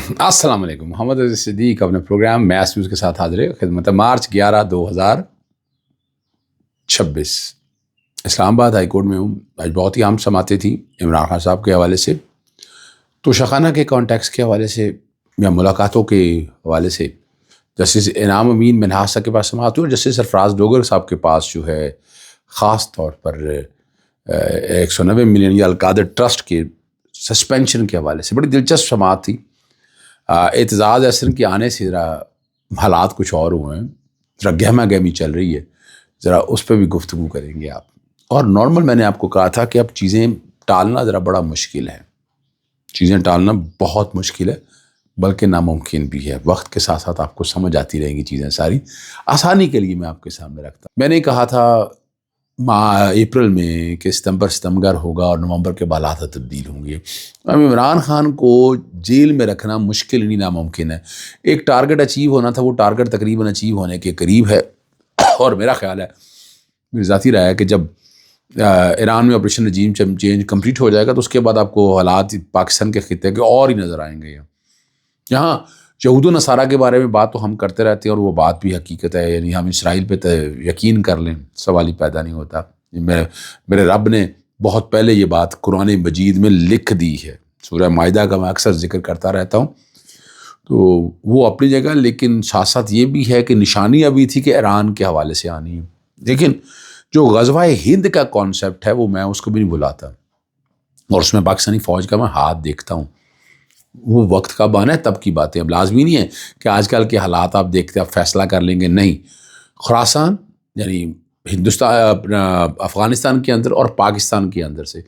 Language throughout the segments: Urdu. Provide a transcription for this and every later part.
السلام علیکم. محمد عزیز صدیق اپنے پروگرام میس نیوز کے ساتھ حاضر ہے. خدمت مارچ 11/2026 اسلام آباد ہائی کورٹ میں ہوں. آج بہت ہی اہم سماعتیں تھیں عمران خان صاحب کے حوالے سے، توشخانہ کے کانٹیکس کے حوالے سے یا ملاقاتوں کے حوالے سے. جسٹس انعام امین منہاس صاحب کے پاس سماعت ہوئی اور جسٹس سرفراز ڈوگر صاحب کے پاس جو ہے خاص طور پر 190 ملین یا القادر ٹرسٹ کے سسپینشن کے حوالے سے بڑی دلچسپ سماعت تھی. اعتزاز احسن کے آنے سے ذرا حالات کچھ اور ہوئے ہیں، ذرا گہما گہمی چل رہی ہے، ذرا اس پہ بھی گفتگو کریں گے آپ. اور نارمل میں نے آپ کو کہا تھا کہ اب چیزیں ٹالنا ذرا بڑا مشکل ہے، چیزیں ٹالنا بہت مشکل ہے بلکہ ناممکن بھی ہے. وقت کے ساتھ ساتھ آپ کو سمجھ آتی رہیں گی چیزیں ساری. آسانی کے لیے میں آپ کے سامنے رکھتا ہوں. میں نے کہا تھا اپریل میں کہ ستمبر ہوگا اور نومبر کے بعد حالات تبدیل ہوں گے. اب عمران خان کو جیل میں رکھنا مشکل نہیں ناممکن ہے. ایک ٹارگٹ اچیو ہونا تھا، وہ ٹارگٹ تقریباً اچیو ہونے کے قریب ہے. اور میرا خیال ہے، میری ذاتی رائے ہے کہ جب ایران میں آپریشن رجیم چینج کمپلیٹ ہو جائے گا تو اس کے بعد آپ کو حالات پاکستان کے خطے کے اور ہی نظر آئیں گے. یہاں یہود و نصارہ کے بارے میں بات تو ہم کرتے رہتے ہیں اور وہ بات بھی حقیقت ہے، یعنی ہم اسرائیل پہ یقین کر لیں سوال ہی پیدا نہیں ہوتا. میرے رب نے بہت پہلے یہ بات قرآن مجید میں لکھ دی ہے. سورہ مائدہ کا میں اکثر ذکر کرتا رہتا ہوں، تو وہ اپنی جگہ، لیکن ساتھ ساتھ یہ بھی ہے کہ نشانی ابھی تھی کہ ایران کے حوالے سے آنی ہے. لیکن جو غزوہ ہند کا کانسیپٹ ہے وہ میں اس کو بھی نہیں بلاتا، اور اس میں پاکستانی فوج کا میں ہاتھ دیکھتا ہوں. وہ وقت کب آنا ہے تب کی باتیں. اب لازمی نہیں ہے کہ آج کل کے حالات آپ دیکھتے آپ فیصلہ کر لیں گے. نہیں، خراسان یعنی ہندوستان افغانستان کے اندر اور پاکستان کے اندر سے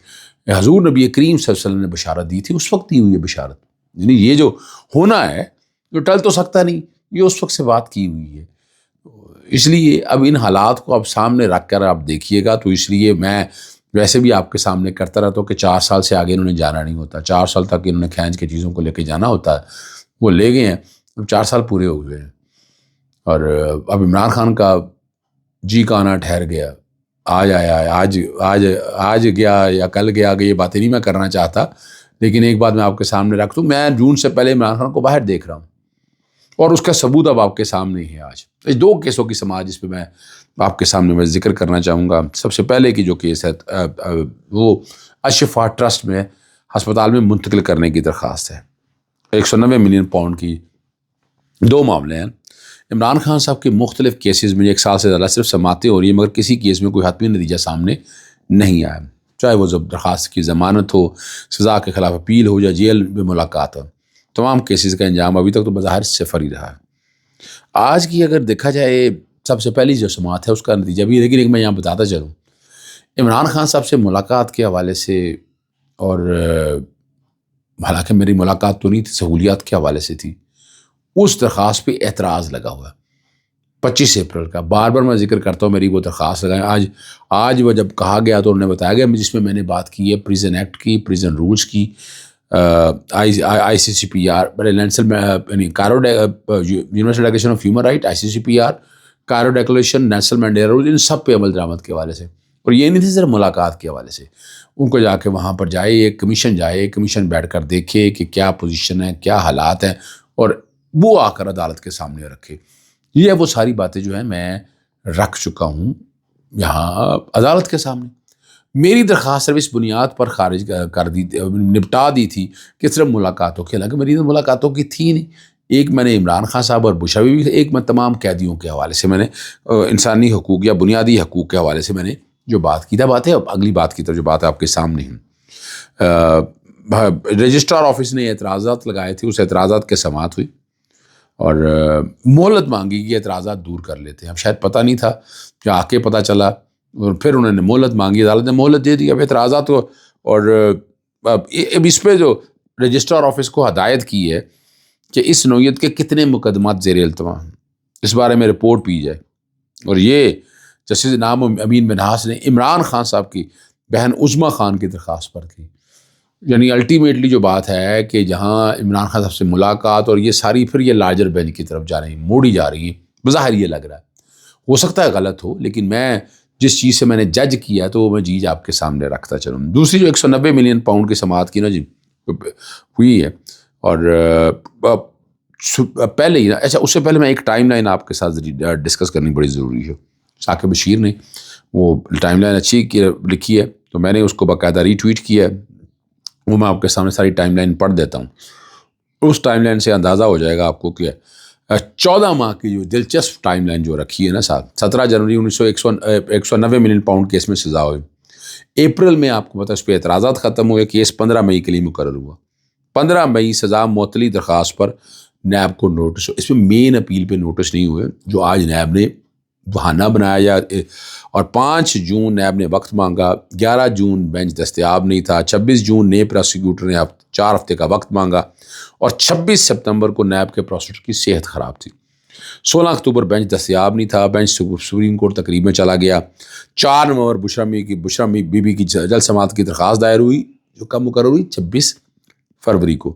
حضور نبی کریم صلی اللہ علیہ وسلم نے بشارت دی تھی، اس وقت دی ہوئی ہے بشارت. یعنی یہ جو ہونا ہے جو ٹل تو سکتا نہیں، یہ اس وقت سے بات کی ہوئی ہے. اس لیے اب ان حالات کو اب سامنے رکھ کر آپ دیکھیے گا. تو اس لیے میں ویسے بھی آپ کے سامنے کرتا رہتا ہوں کہ 4 سال سے آگے انہوں نے جانا نہیں ہوتا. 4 سال تک انہوں نے کھینچ کے چیزوں کو لے کے جانا ہوتا ہے، وہ لے گئے ہیں. اب 4 سال پورے ہو گئے ہیں اور اب عمران خان کا جی کا آنا ٹھہر گیا. آج آیا ہے، آج گیا یا کل گیا، کہ یہ باتیں نہیں میں کرنا چاہتا. لیکن ایک بات میں آپ کے سامنے رکھ دوں، میں جون سے پہلے عمران خان کو باہر دیکھ رہا ہوں اور اس کا ثبوت اب آپ کے سامنے ہی ہے. آج اس 2 کیسوں کی سماعت جس پہ میں آپ کے سامنے میں ذکر کرنا چاہوں گا. سب سے پہلے کی جو کیس ہے وہ الشفا ٹرسٹ میں ہسپتال میں منتقل کرنے کی درخواست ہے. 190 ملین پاؤنڈ کی 2 معاملے ہیں. عمران خان صاحب کے مختلف کیسز میں 1 سال سے زیادہ صرف سماعتیں ہو رہی ہیں، مگر کسی کیس میں کوئی حتمی نتیجہ سامنے نہیں آیا. چاہے وہ درخواست کی ضمانت ہو، سزا کے خلاف اپیل ہو یا جیل میں ملاقات ہو، تمام کیسز کا انجام ابھی تک تو بظاہر صفر ہی رہا ہے. آج کی اگر دیکھا جائے سب سے پہلی جو سماعت ہے اس کا نتیجہ بھی، لیکن ایک میں یہاں بتاتا چلوں، عمران خان صاحب سے ملاقات کے حوالے سے، اور حالانکہ میری ملاقات تو نہیں تھی، سہولیات کے حوالے سے تھی، اس درخواست پہ اعتراض لگا ہوا ہے 25 اپریل کا. بار بار میں ذکر کرتا ہوں میری وہ درخواست لگائیں. آج وہ جب کہا گیا تو انہوں نے بتایا گیا جس میں میں نے بات کی ہے پریزن ایکٹ کی، پریزن رولز کی، I C C P R, یعنی universal declaration of human right, I C C P R, Cairo declaration, Nelson Mandela rule, ان سب پہ عمل درآمد کے حوالے سے. اور یہ نہیں تھی صرف ملاقات کے حوالے سے، ان کو جا کے وہاں پر جائے، ایک کمیشن بیٹھ کر دیکھے کہ کیا پوزیشن ہے، کیا حالات ہیں، اور وہ آ کر عدالت کے سامنے رکھے. یہ وہ ساری باتیں جو ہیں میں رکھ چکا ہوں یہاں عدالت کے سامنے. میری درخواست صرف اس بنیاد پر خارج کر دی، نپٹا دی تھی کہ صرف ملاقاتوں کی، حالانکہ میری ملاقاتوں کی تھی نہیں. ایک میں نے عمران خان صاحب اور بشاوی بھی، ایک میں تمام قیدیوں کے حوالے سے میں نے انسانی حقوق یا بنیادی حقوق کے حوالے سے میں نے جو بات کی تھا. باتیں اب اگلی بات کی طرف جو بات آپ کے سامنے ہیں. رجسٹرار آفس نے اعتراضات لگائے تھے، اس اعتراضات کے سماعت ہوئی اور مہلت مانگی کہ اعتراضات دور کر لیتے ہیں. اب شاید پتہ نہیں تھا کہ آ کے پتہ چلا، اور پھر انہوں نے مہلت مانگی، عدالت نے مہلت دے دی. اب اعتراضات کو، اور اب اس پہ جو رجسٹرار آفس کو ہدایت کی ہے کہ اس نوعیت کے کتنے مقدمات زیر التوا ہیں، اس بارے میں رپورٹ پی جائے. اور یہ جسٹس انعام امین منہاس نے عمران خان صاحب کی بہن عظمیٰ خان کی درخواست پر کی. یعنی الٹیمیٹلی جو بات ہے کہ جہاں عمران خان صاحب سے ملاقات اور یہ ساری پھر یہ لارجر بینچ کی طرف جا رہی ہیں، موڑی جا رہی ہیں. بظاہر یہ لگ رہا ہے، ہو سکتا ہے غلط ہو، لیکن میں جس چیز سے میں نے جج کیا تو وہ میں چیز آپ کے سامنے رکھتا چلوں. دوسری جو 190 ملین پاؤنڈ کی سماعت کی نا جی ہوئی ہے، اور پہلے ہی اچھا اس سے پہلے میں ایک ٹائم لائن آپ کے ساتھ ڈسکس کرنی بڑی ضروری ہے. ثاقب بشیر نے وہ ٹائم لائن اچھی لکھی ہے تو میں نے اس کو باقاعدہ ری ٹویٹ کیا ہے. وہ میں آپ کے سامنے ساری ٹائم لائن پڑھ دیتا ہوں. اس ٹائم لائن سے اندازہ ہو جائے گا آپ کو کہ 14 ماہ کی جو دلچسپ ٹائم لائن جو رکھی ہے نا ساتھ. 17 جنوری 190 ملین پاؤنڈ کیس میں سزا ہوئی. اپریل میں آپ کو پتہ اس پہ اعتراضات ختم ہوئے. کیس 15 مئی کے لیے مقرر ہوا. 15 مئی سزا معطلی درخواست پر نیب کو نوٹس. اس میں مین اپیل پہ نوٹس نہیں ہوئے جو آج نیب نے بہانہ بنایا. اور 5 جون نیب نے وقت مانگا. 11 جون بینچ دستیاب نہیں تھا. 26 جون نئے پروسیکیوٹر نے 4 ہفتے کا وقت مانگا. اور 26 سپتمبر کو نیب کے پروسیکیوٹر کی صحت خراب تھی. 16 اکتوبر بینچ دستیاب نہیں تھا. بینچ سپریم کورٹ تقریب میں چلا گیا. 4 نومبر بشرا بی بی کی جلد سماعت کی درخواست دائر ہوئی جو کب مقرر ہوئی 26 فروری کو.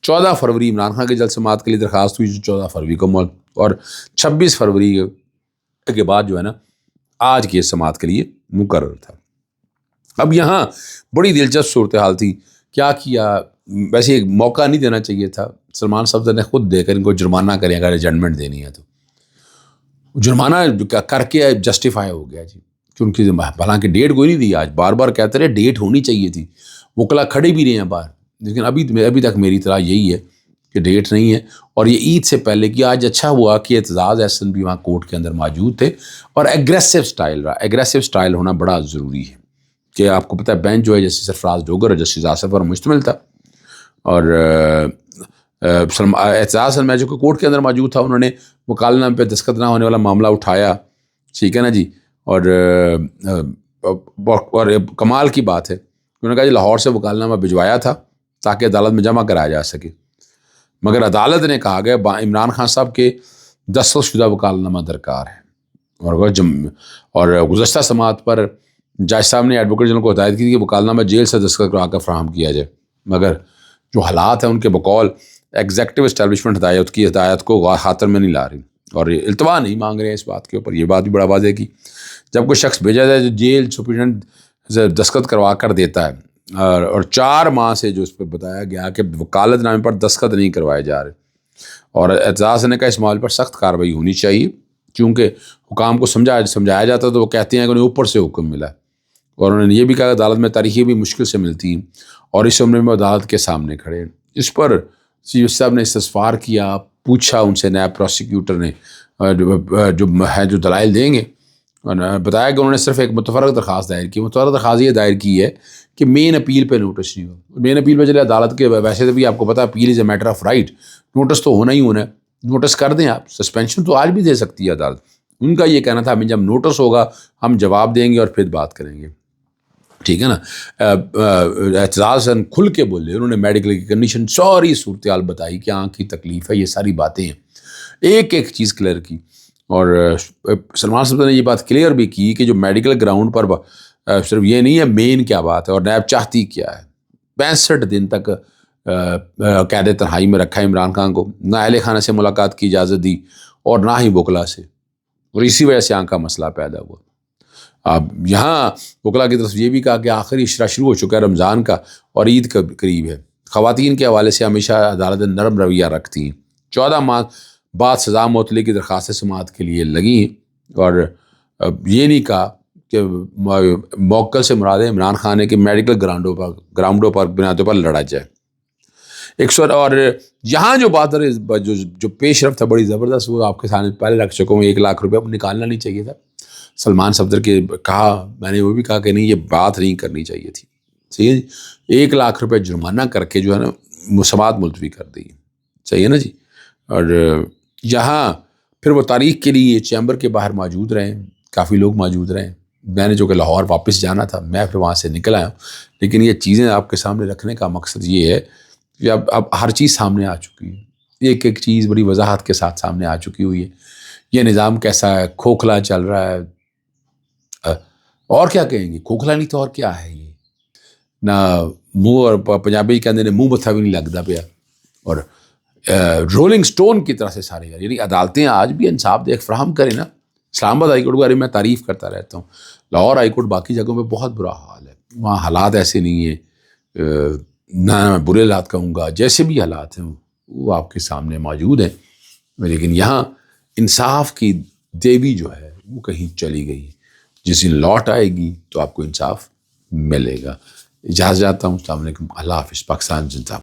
14 فروری عمران خان کی جلد سماعت کے لیے درخواست ہوئی جو 14 فروری کو اور 26 فروری کے بعد جو ہے نا آج کی سماعت کے لیے مقرر تھا. اب یہاں بڑی دلچسپ صورتحال تھی. کیا ویسے ایک موقع نہیں دینا چاہیے تھا. سلمان صفدر نے خود دے کر ان کو جرمانہ کریں اگر ایجنڈمنٹ دینی ہے تو. جرمانہ کر کے جسٹیفائی ہو گیا جی کیونکہ حالانکہ ڈیٹ کوئی نہیں دی. آج بار بار کہتے رہے ڈیٹ ہونی چاہیے تھی. وکلا کھڑے بھی رہے ہیں باہر لیکن ابھی تک میری اطلاع یہی ہے کہ ڈیٹ نہیں ہے. اور یہ عید سے پہلے کہ آج اچھا ہوا کہ اعتزاز احسن بھی وہاں کورٹ کے اندر موجود تھے اور ایگریسو سٹائل رہا. ایگریسو سٹائل ہونا بڑا ضروری ہے کہ آپ کو پتہ ہے بینچ جو ہے جسٹس سرفراز ڈوگر اور جسٹس آصف پر مشتمل تھا. اور اعتزاز احسن جو کہ کورٹ کے اندر موجود تھا انہوں نے وکالت نامے پہ دستخط نہ ہونے والا معاملہ اٹھایا. ٹھیک ہے نا جی. اور کمال کی بات ہے انہوں نے کہا جی لاہور سے وکالت نامہ بھجوایا تھا تاکہ عدالت میں جمع کرایا جا سکے مگر عدالت نے کہا گیا عمران خان صاحب کے دستخط شدہ وکالت نامہ درکار ہے. اور گزشتہ سماعت پر جج صاحب نے ایڈوکیٹ جنرل کو ہدایت کی تھی کہ وکالت نامہ جیل سے دستخط کرا کر فراہم کیا جائے مگر جو حالات ہیں ان کے بقول ایگزیکٹو اسٹیبلشمنٹ ہدایت کو خاطر میں نہیں لا رہی اور التوا نہیں مانگ رہے ہیں اس بات کے اوپر. یہ بات بھی بڑا واضح کی جب کوئی شخص بھیجا جائے جو جیل سپرنٹینڈنٹ دستخط کروا کر دیتا ہے اور 4 ماہ سے جو اس پہ بتایا گیا کہ وکالت نامے پر دستخط نہیں کروائے جا رہے. اور اعتزاز نے کہا اس معاملے پر سخت کارروائی ہونی چاہیے کیونکہ حکام کو سمجھایا جاتا تو وہ کہتے ہیں کہ انہیں اوپر سے حکم ملا. اور انہوں نے یہ بھی کہا کہ عدالت میں تاریخیں بھی مشکل سے ملتی ہیں اور اس عمر میں عدالت کے سامنے کھڑے. اس پر جج صاحب نے استفسار کیا. پوچھا ان سے نیب پروسیکیوٹر نے جو دلائل دیں گے. بتایا کہ انہوں نے صرف ایک متفرق درخواست دائر کی. متفرق درخواست یہ دائر کی ہے کہ مین اپیل پہ نوٹس نہیں ہو. مین اپیل پہ چلے عدالت کے ویسے تو بھی آپ کو پتہ appeal is a matter of right. Notice تو ہونا ہی ہونا ہے. نوٹس کر دیں آپ. سسپینشن تو آج بھی دے سکتی ہے عدالت. ان کا یہ کہنا تھا ہمیں جب نوٹس ہوگا ہم جواب دیں گے اور پھر بات کریں گے. ٹھیک ہے نا. اعتزاز کھل کے بولے. انہوں نے میڈیکل کی کنڈیشن ساری صورتحال بتائی کہ آنکھ کی تکلیف ہے. یہ ساری باتیں ہیں ایک چیز کلیئر کی. اور سلمان صاحب نے یہ بات کلیئر بھی کی کہ جو میڈیکل گراؤنڈ پر صرف یہ نہیں ہے مین کیا بات ہے اور نیب چاہتی کیا ہے. 65 دن تک قید تنہائی میں رکھا عمران خان کو. نہ اہل خانہ سے ملاقات کی اجازت دی اور نہ ہی وکلا سے. اور اسی وجہ سے آنکھ کا مسئلہ پیدا ہوا. اب یہاں وکلا کی طرف یہ بھی کہا کہ آخری اشرا شروع ہو چکا ہے رمضان کا اور عید کا قریب ہے. خواتین کے حوالے سے ہمیشہ عدالتیں نرم رویہ رکھتی ہیں. 14 ماہ بعد سزا معطلی کی درخواست سماعت کے لیے لگی ہیں اور یہ نہیں کہا کہ موکل سے مراد عمران خان ہے کہ میڈیکل گراؤنڈوں پر بنیادوں پر لڑا جائے. اور یہاں جو بات جو پیش رفت ہے بڑی زبردست وہ آپ کے سامنے پہلے رکھ چکا ہوں. 1 لاکھ روپے نکالنا نہیں چاہیے تھا. سلمان صفدر کے کہا میں نے وہ بھی کہا کہ نہیں یہ بات نہیں کرنی چاہیے تھی. صحیح ہے جی. 1 لاکھ روپے جرمانہ کر کے جو ہے نا سماعت ملتوی کر دی. صحیح ہے نا جی. اور یہاں پھر وہ تاریخ کے لیے چیمبر کے باہر موجود رہے. کافی لوگ موجود رہے. میں نے جو کہ لاہور واپس جانا تھا میں پھر وہاں سے نکل آیا. لیکن یہ چیزیں آپ کے سامنے رکھنے کا مقصد یہ ہے کہ اب ہر چیز سامنے آ چکی ہے. ایک چیز بڑی وضاحت کے ساتھ سامنے آ چکی ہوئی ہے. یہ نظام کیسا ہے. کھوکھلا چل رہا ہے. اور کیا کہیں گے. کھوکھلا نہیں تو اور کیا ہے. یہ نہ منہ اور پنجابی کے اندر منہ بتھا بھی نہیں لگتا پیا. اور رولنگ سٹون کی طرح سے سارے یعنی عدالتیں آج بھی انصاف دیکھ فراہم کریں نا. اسلام آباد ہائی کورٹ کے بارے میں تعریف کرتا رہتا ہوں. لاہور ہائی کورٹ باقی جگہوں پہ بہت برا حال ہے. وہاں حالات ایسے نہیں ہیں. نہ میں برے حالات کہوں گا، جیسے بھی حالات ہیں وہ آپ کے سامنے موجود ہیں، لیکن یہاں انصاف کی دیوی جو ہے وہ کہیں چلی گئی، جس دن لوٹ آئے گی تو آپ کو انصاف ملے گا۔ اجازت چاہتا ہوں، السلام علیکم، اللہ حافظ، پاکستان زندہ باد۔